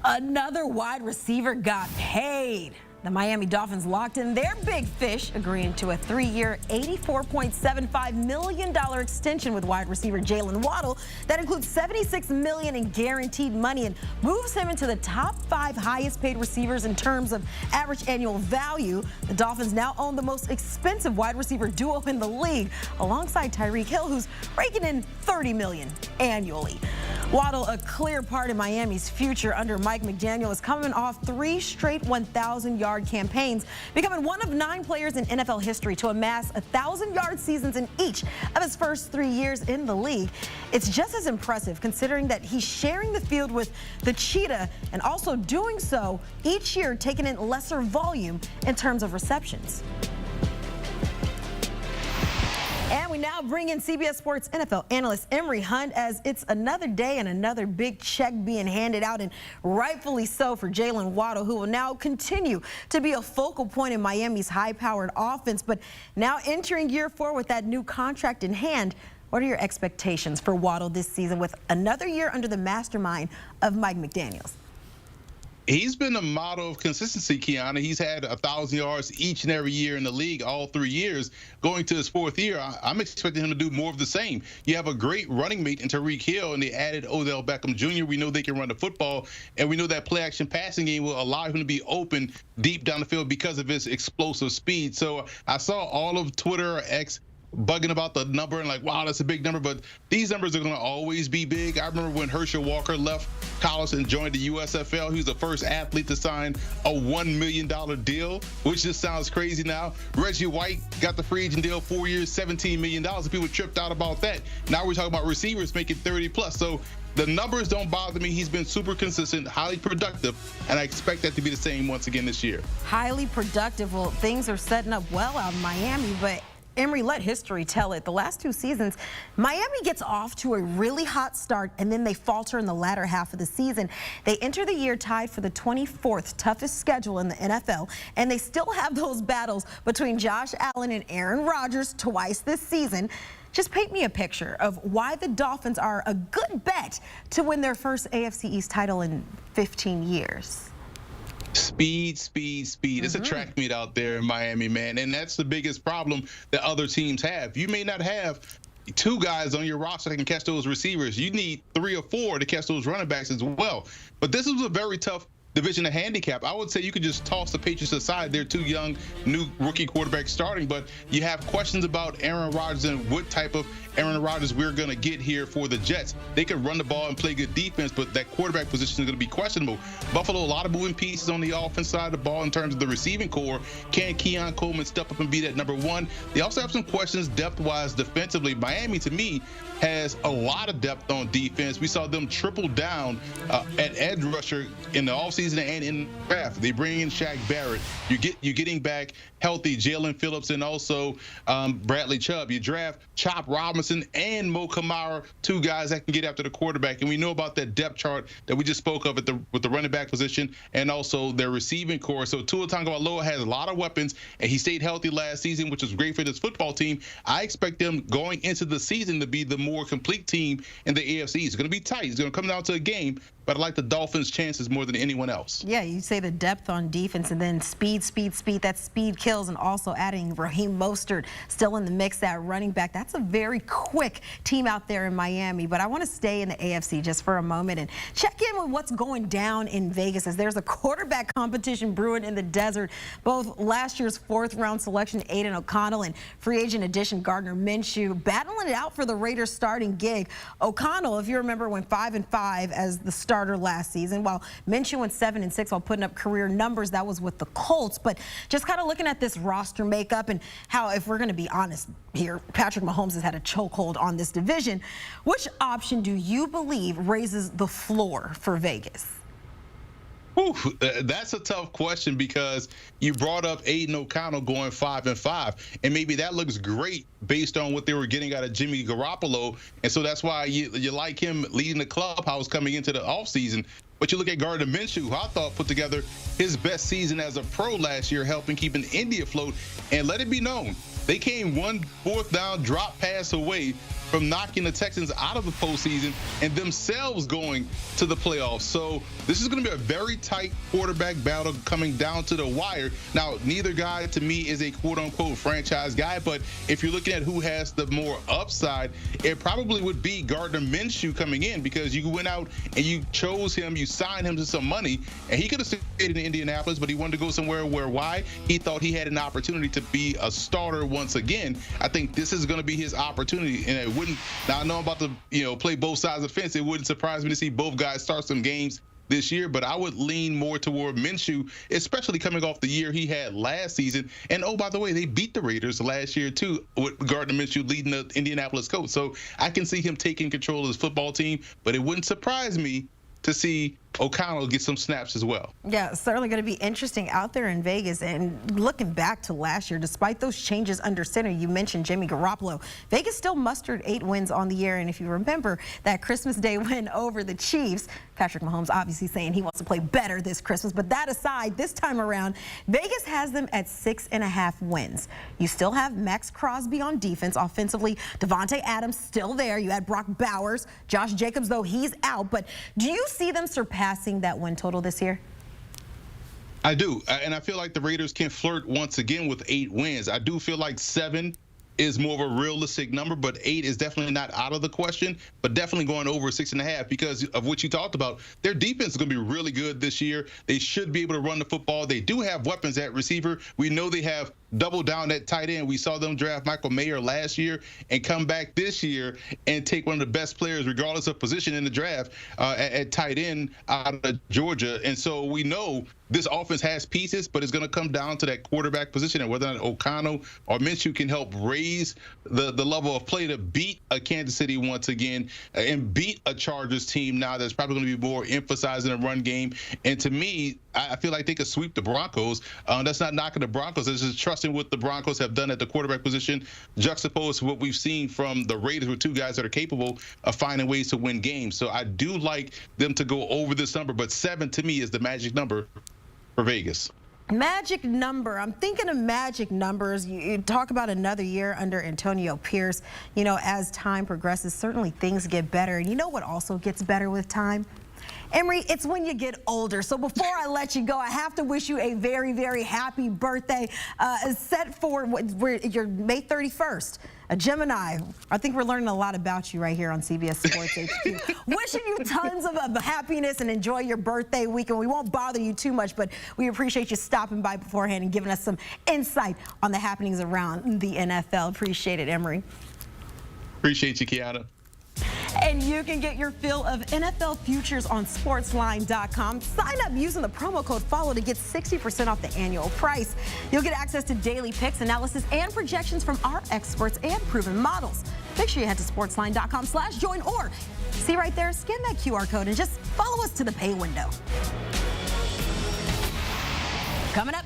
Another wide receiver got paid. The Miami Dolphins locked in their big fish, agreeing to a 3-year, $84.75 million extension with wide receiver Jaylen Waddle. That includes $76 million in guaranteed money and moves him into the top 5 highest paid receivers in terms of average annual value. The Dolphins now own the most expensive wide receiver duo in the league, alongside Tyreek Hill, who's raking in $30 million annually. Waddle, a clear part of Miami's future under Mike McDaniel, is coming off 3 straight 1,000-yard campaigns, becoming one of 9 players in NFL history to amass 1,000-yard seasons in each of his first 3 years in the league. It's just as impressive considering that he's sharing the field with the Cheetah and also doing so each year, taking in lesser volume in terms of receptions. And we now bring in CBS Sports NFL analyst Emory Hunt, as it's another day and another big check being handed out, and rightfully so for Jaylen Waddle, who will now continue to be a focal point in Miami's high-powered offense. But now entering year 4 with that new contract in hand, what are your expectations for Waddle this season with another year under the mastermind of Mike McDaniels? He's been a model of consistency, Kiana. He's had 1,000 yards each and every year in the league, all 3 years. Going to his 4th year, I'm expecting him to do more of the same. You have a great running mate in Tyreek Hill, and they added Odell Beckham Jr. We know they can run the football, and we know that play-action passing game will allow him to be open deep down the field because of his explosive speed. So I saw all of Twitter or X bugging about the number and like, wow, that's a big number, but these numbers are going to always be big. I remember when Herschel Walker left college and joined the USFL. He was the first athlete to sign a $1 million deal, which just sounds crazy now. Reggie White got the free agent deal, 4 years, $17 million, and people tripped out about that. Now we're talking about receivers making 30 plus. So the numbers don't bother me. He's been super consistent, highly productive, and I expect that to be the same once again this year. Highly productive. Well, things are setting up well out in Miami, but Emory, let history tell it. The last 2 seasons, Miami gets off to a really hot start, and then they falter in the latter half of the season. They enter the year tied for the 24th toughest schedule in the NFL, and they still have those battles between Josh Allen and Aaron Rodgers twice this season. Just paint me a picture of why the Dolphins are a good bet to win their first AFC East title in 15 years. Speed. It's a track meet out there in Miami, man. And that's the biggest problem that other teams have. You may not have 2 guys on your roster that can catch those receivers. You need 3 or 4 to catch those running backs as well. But this was a very tough division to handicap. I would say you could just toss the Patriots aside. They're 2 young, new rookie quarterbacks starting, but you have questions about Aaron Rodgers and what type of Aaron Rodgers we're going to get here for the Jets. They can run the ball and play good defense, but that quarterback position is going to be questionable. Buffalo, a lot of moving pieces on the offense side of the ball in terms of the receiving core. Can Keon Coleman step up and be that number 1? They also have some questions depth-wise defensively. Miami, to me, has a lot of depth on defense. We saw them triple down at edge rusher in the offseason and in the draft. They bring in Shaq Barrett. You're getting back healthy Jalen Phillips and also Bradley Chubb. You draft Chop Robinson and Mo Kamara, 2 guys that can get after the quarterback. And we know about that depth chart that we just spoke of with the running back position and also their receiving core. So Tua Tagovailoa has a lot of weapons, and he stayed healthy last season, which was great for this football team. I expect them going into the season to be the more complete team in the AFC. It's going to be tight. It's going to come down to a game, but I like the Dolphins' chances more than anyone else. Yeah, you say the depth on defense and then speed. That speed kills, and also adding Raheem Mostert still in the mix, that running back. That's a very quick team out there in Miami. But I want to stay in the AFC just for a moment and check in with what's going down in Vegas, as there's a quarterback competition brewing in the desert. Both last year's 4th-round selection Aiden O'Connell and free agent addition Gardner Minshew battling it out for the Raiders starting gig. O'Connell, if you remember, went 5-5 as the starter last season, while Minshew went 7-6 while putting up career numbers. That was with the Colts. But just kind of looking at this roster makeup and how, if we're going to be honest here, Patrick Mahomes has had a chokehold on this division. Which option do you believe raises the floor for Vegas? Whew, that's a tough question, because you brought up Aiden O'Connell going 5-5, and maybe that looks great based on what they were getting out of Jimmy Garoppolo, and so that's why you like him leading the clubhouse coming into the offseason. But you look at Gardner Minshew, who I thought put together his best season as a pro last year, helping keep Indy afloat. And let it be known, they came 1 4th down drop pass away from knocking the Texans out of the postseason and themselves going to the playoffs. So this is going to be a very tight quarterback battle coming down to the wire. Now, neither guy to me is a quote-unquote franchise guy, but if you're looking at who has the more upside, it probably would be Gardner Minshew coming in, because you went out and you chose him, you signed him to some money, and he could have stayed in Indianapolis, but he wanted to go somewhere where he thought he had an opportunity to be a starter once again. I think this is going to be his opportunity, and it wouldn't. Now I know I'm about to play both sides of the fence. It wouldn't surprise me to see both guys start some games this year, but I would lean more toward Minshew, especially coming off the year he had last season. And oh, by the way, they beat the Raiders last year too, with Gardner Minshew leading the Indianapolis Colts. So I can see him taking control of his football team, but it wouldn't surprise me to see O'Connell get some snaps as well. Yeah, it's certainly going to be interesting out there in Vegas. And looking back to last year, despite those changes under center, you mentioned Jimmy Garoppolo, Vegas still mustered 8 wins on the year. And if you remember that Christmas Day win over the Chiefs, Patrick Mahomes obviously saying he wants to play better this Christmas. But that aside, this time around, Vegas has them at 6.5 wins. You still have Max Crosby on defense. Offensively, Devontae Adams still there. You had Brock Bowers. Josh Jacobs, though, he's out. But do you see them surpassing that win total this year? I do, and I feel like the Raiders can flirt once again with 8 wins. I do feel like 7 is more of a realistic number, but 8 is definitely not out of the question, but definitely going over 6.5 because of what you talked about. Their defense is going to be really good this year. They should be able to run the football. They do have weapons at receiver. We know they have double down at tight end. We saw them draft Michael Mayer last year and come back this year and take one of the best players, regardless of position in the draft, at tight end out of Georgia. And so we know this offense has pieces, but it's going to come down to that quarterback position and whether or not O'Connell or Minshew can help raise the level of play to beat a Kansas City once again and beat a Chargers team now that's probably going to be more emphasizing the run game. And to me, I feel like they could sweep the Broncos. That's not knocking the Broncos. It's just trusting what the Broncos have done at the quarterback position, juxtaposed to what we've seen from the Raiders with 2 guys that are capable of finding ways to win games. So I do like them to go over this number, but 7 to me is the magic number for Vegas. Magic number. I'm thinking of magic numbers. You talk about another year under Antonio Pierce. As time progresses, certainly things get better. And you know what also gets better with time? Emory, it's when you get older. So before I let you go, I have to wish you a very, very happy birthday. Set for your May 31st. A Gemini. I think we're learning a lot about you right here on CBS Sports HQ. Wishing you tons of happiness and enjoy your birthday weekend. We won't bother you too much, but we appreciate you stopping by beforehand and giving us some insight on the happenings around the NFL. Appreciate it, Emory. Appreciate you, Kiana. And you can get your fill of NFL futures on sportsline.com. Sign up using the promo code FOLLOW to get 60% off the annual price. You'll get access to daily picks, analysis, and projections from our experts and proven models. Make sure you head to sportsline.com/join or see right there, scan that QR code and just follow us to the pay window. Coming up.